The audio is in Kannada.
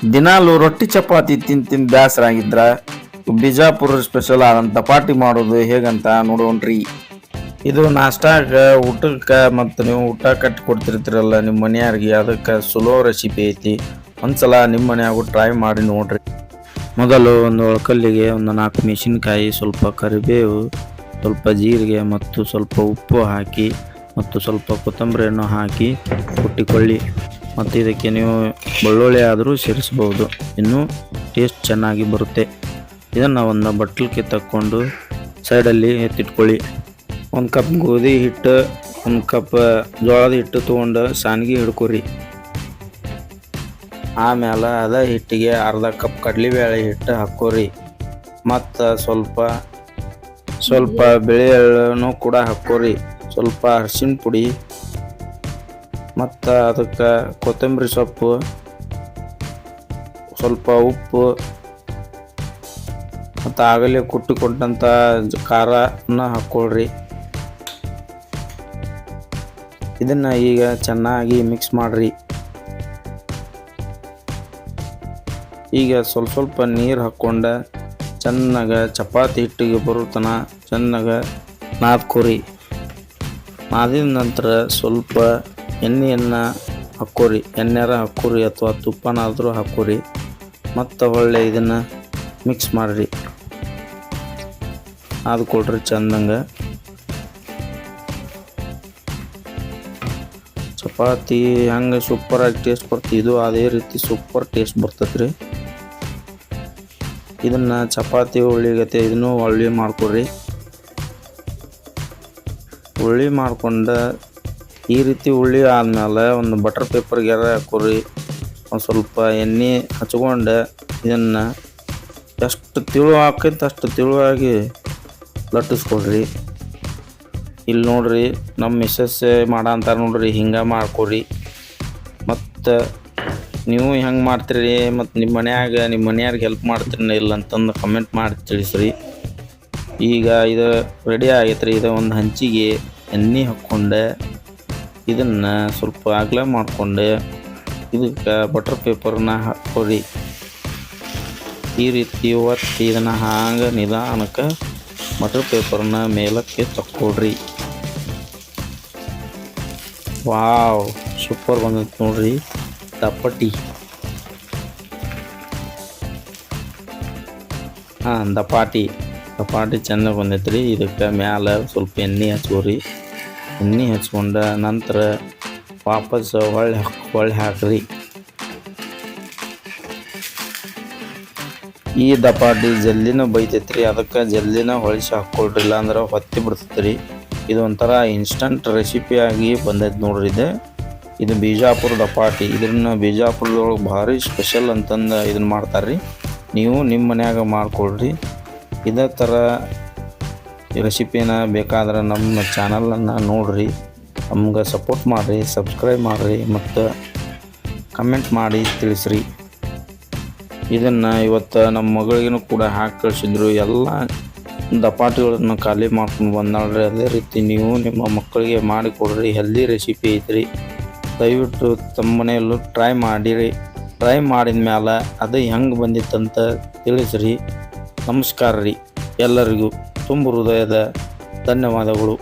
ದಿನಾಲು ರೊಟ್ಟಿ ಚಪಾತಿ ತಿಂದು ಬೇಸರ ಆಗಿದ್ರ ಬಿಜಾಪುರ ಸ್ಪೆಷಲ್ ಆದಂತ ದಪಾಟಿ ಮಾಡೋದು ಹೇಗಂತ ನೋಡೋಣ್ರಿ. ಇದು ನಾಷ್ಟಾಗ ಊಟಕ್ಕೆ ಮತ್ತು ನೀವು ಊಟ ಕಟ್ಟಿ ಕೊಡ್ತಿರ್ತೀರಲ್ಲ ನಿಮ್ಮ ಮನೆಯವ್ರಿಗೆ, ಅದಕ್ಕೆ ಸುಲೋ ರೆಸಿಪಿ ಐತಿ. ಒಂದ್ಸಲ ನಿಮ್ಮ ಮನೆಯಾಗೂ ಟ್ರೈ ಮಾಡಿ ನೋಡ್ರಿ. ಮೊದಲು ಒಂದು ಒಳಕಲ್ಲಿಗೆ ಒಂದು 4 ಮೆಣಸಿನ್ಕಾಯಿ, ಸ್ವಲ್ಪ ಕರಿಬೇವು, ಸ್ವಲ್ಪ ಜೀರಿಗೆ ಮತ್ತು ಸ್ವಲ್ಪ ಉಪ್ಪು ಹಾಕಿ ಮತ್ತು ಸ್ವಲ್ಪ ಕೊತ್ತಂಬರಿಯನ್ನು ಹಾಕಿ ಕುಟ್ಟಿಕೊಳ್ಳಿ. ಮತ್ತು ಇದಕ್ಕೆ ನೀವು ಬೆಳ್ಳುಳ್ಳಿ ಆದರೂ ಸೇರಿಸಬಹುದು, ಇನ್ನೂ ಟೇಸ್ಟ್ ಚೆನ್ನಾಗಿ ಬರುತ್ತೆ. ಇದನ್ನು ಒಂದು ಬಟ್ಲಿಗೆ ತಕ್ಕೊಂಡು ಸೈಡಲ್ಲಿ ಎತ್ತಿಟ್ಕೊಳ್ಳಿ. 1 ಕಪ್ ಗೋಧಿ ಹಿಟ್ಟು, 1 ಕಪ್ ಜೋಳದ ಹಿಟ್ಟು ತೊಗೊಂಡು ಸಾನ್ಗಿ ಹಿಡ್ಕೊರಿ. ಆಮೇಲೆ ಅದ ಹಿಟ್ಟಿಗೆ ಅರ್ಧ ಕಪ್ ಕಡಲೆಬೇಳೆ ಹಿಟ್ಟು ಹಾಕೋರಿ. ಮತ್ತು ಸ್ವಲ್ಪ ಬಿಳಿ ಎಳ್ಳನ್ನು ಕೂಡ ಹಾಕೋರಿ. ಸ್ವಲ್ಪ ಅರಿಶಿನ ಪುಡಿ ಮತ್ತು ಅದಕ್ಕೆ ಕೊತ್ತಂಬರಿ ಸೊಪ್ಪು, ಸ್ವಲ್ಪ ಉಪ್ಪು ಮತ್ತು ಆಗಲೇ ಕುಟ್ಟಿಕೊಂಡಂಥ ಖಾರನ ಹಾಕ್ಕೊಳ್ರಿ. ಇದನ್ನು ಈಗ ಚೆನ್ನಾಗಿ ಮಿಕ್ಸ್ ಮಾಡಿರಿ. ಈಗ ಸ್ವಲ್ಪ ನೀರು ಹಾಕ್ಕೊಂಡು ಚೆನ್ನಾಗಿ ಚಪಾತಿ ಹಿಟ್ಟಿಗೆ ಬರುತ್ತನ ಚೆನ್ನಾಗಿ ನಾದ್ಕೊರಿ. ನಾದಿದ ನಂತರ ಸ್ವಲ್ಪ ಎಣ್ಣೆಯನ್ನು ಹಾಕ್ಕೊರಿ. ಎಣ್ಣೆರ ಹಾಕ್ಕೊರಿ ಅಥವಾ ತುಪ್ಪನಾದರೂ ಹಾಕ್ಕೊರಿ. ಮತ್ತು ಒಳ್ಳೆ ಇದನ್ನು ಮಿಕ್ಸ್ ಮಾಡಿರಿ, ಆದ್ಕೊಳ್ರಿ ಚಂದಂಗೆ. ಚಪಾತಿ ಹಂಗೆ ಸೂಪರಾಗಿ ಟೇಸ್ಟ್ ಬರ್ತದೆ, ಇದು ಅದೇ ರೀತಿ ಸೂಪರ್ ಟೇಸ್ಟ್ ಬರ್ತದೆ ರೀ. ಇದನ್ನು ಚಪಾತಿ ಉಳ್ಳಿಗತ್ತೆ ಇದನ್ನು ಒಳ್ಳೆ ಮಾಡ್ಕೊಡ್ರಿ. ಉಳ್ಳಿ ಮಾಡ್ಕೊಂಡು ಈ ರೀತಿ ಉಳ್ಳಿ ಆದಮೇಲೆ ಒಂದು ಬಟರ್ ಪೇಪರ್ಗೆ ಹಾಕೋರಿ. ಒಂದು ಸ್ವಲ್ಪ ಎಣ್ಣೆ ಹಚ್ಕೊಂಡು ಇದನ್ನು ಎಷ್ಟು ತಿಳು ಹಾಕೈತೆ ಅಷ್ಟು ತಿಳುವಾಗಿ ಲಟ್ಟಿಸ್ಕೊಡ್ರಿ. ಇಲ್ಲಿ ನೋಡ್ರಿ ನಮ್ಮ ಮಿಸ್ಸಸ್ ಮಾಡೋ ಅಂತಾರೆ ನೋಡ್ರಿ, ಹಿಂಗೆ ಮಾಡ್ಕೊರಿ. ಮತ್ತು ನೀವು ಹೆಂಗೆ ಮಾಡ್ತೀರಿ ಮತ್ತು ನಿಮ್ಮ ಮನೆಯವ್ರಿಗೆ ಹೆಲ್ಪ್ ಮಾಡ್ತೀರಿ ಇಲ್ಲ ಅಂತಂದು ಕಮೆಂಟ್ ಮಾಡಿ ತಿಳಿಸ್ರಿ. ಈಗ ಇದು ರೆಡಿ ಆಗೈತೆ ರೀ. ಇದು ಒಂದು ಹಂಚಿಗೆ ಎಣ್ಣೆ ಹಾಕ್ಕೊಂಡು ಇದನ್ನು ಸ್ವಲ್ಪ ಅಗಲ ಮಾಡಿಕೊಂಡು ಇದಕ್ಕೆ ಬಟರ್ ಪೇಪರ್ನ ಹಾಕ್ಕೊರಿ. ಈ ರೀತಿ ಒತ್ತಿ ಇದನ್ನು ಹಾಂಗೆ ನಿಧಾನಕ್ಕೆ ಬಟರ್ ಪೇಪರ್ನ ಮೇಲಕ್ಕೆ ತಕ್ಕೊಡ್ರಿ. ವಾವ್, ಸೂಪರ್ ಬಂದೈತೆ ನೋಡ್ರಿ ದಪಾಟಿ. ದಪಾಟಿ ಚೆಂದ ಬಂದೈತೆ ರೀ. ಇದಕ್ಕೆ ಮ್ಯಾಲೆ ಸ್ವಲ್ಪ ಎಣ್ಣೆ ಹಚ್ಕೋರಿ. ಎಣ್ಣೆ ಹಚ್ಕೊಂಡ ನಂತರ ವಾಪಸ್ ಹೊಳ್ಳಿ ಹಾಕ್ರಿ. ಈ ದಪಾಟಿ ಜಲ್ದಿನ ಬೈತೈತೆ ರೀ, ಅದಕ್ಕೆ ಜಲ್ದಿನ ಹೊಳಿಸಿ ಹಾಕ್ಕೊಳ್ರಿ, ಇಲ್ಲಾಂದ್ರೆ ಹೊತ್ತಿ ಬಿಡ್ತೈತೆ ರೀ. ಇದು ಒಂಥರ ಇನ್ಸ್ಟಂಟ್ ರೆಸಿಪಿಯಾಗಿ ಬಂದೈತೆ ನೋಡ್ರಿ. ಇದು ಬಿಜಾಪುರ ದಪಾಟಿ. ಇದನ್ನ ಬಿಜಾಪುರದೊಳಗೆ ಭಾರಿ ಸ್ಪೆಷಲ್ ಅಂತಂದು ಇದನ್ನು ಮಾಡ್ತಾರೆ ರೀ. ನೀವು ನಿಮ್ಮ ಮನ್ಯಾಗ ಮಾಡ್ಕೊಳ್ರಿ. ಇದೇ ಥರ ರೆಸಿಪಿನ ಬೇಕಾದ್ರೆ ನಮ್ಮ ಚಾನಲನ್ನು ನೋಡ್ರಿ, ನಮ್ಗೆ ಸಪೋರ್ಟ್ ಮಾಡಿರಿ, ಸಬ್ಸ್ಕ್ರೈಬ್ ಮಾಡಿರಿ ಮತ್ತು ಕಮೆಂಟ್ ಮಾಡಿ ತಿಳಿಸ್ರಿ. ಇದನ್ನು ಇವತ್ತು ನಮ್ಮ ಮಗಳಿಗೂ ಕೂಡ ಹಾಕಿ ಕಳಿಸಿದ್ರು. ಎಲ್ಲ ದಪಾಟಿಗಳನ್ನು ಖಾಲಿ ಮಾಡ್ಕೊಂಡು ಬಂದಾಳ್ರಿ. ಅದೇ ರೀತಿ ನೀವು ನಿಮ್ಮ ಮಕ್ಕಳಿಗೆ ಮಾಡಿಕೊಡ್ರಿ. ಹೆಲ್ದಿ ರೆಸಿಪಿ ಐತ್ರಿ. ದಯವಿಟ್ಟು ತಮ್ಮ ಮನೆಯಲ್ಲೂ ಟ್ರೈ ಮಾಡಿರಿ. ಟ್ರೈ ಮಾಡಿದ ಮೇಲೆ ಅದು ಹೆಂಗೆ ಬಂದಿತ್ತಂತ ತಿಳಿಸ್ರಿ. ನಮಸ್ಕಾರ ರೀ ಎಲ್ಲರಿಗೂ. ತುಂಬ ಹೃದಯದ ಧನ್ಯವಾದಗಳು.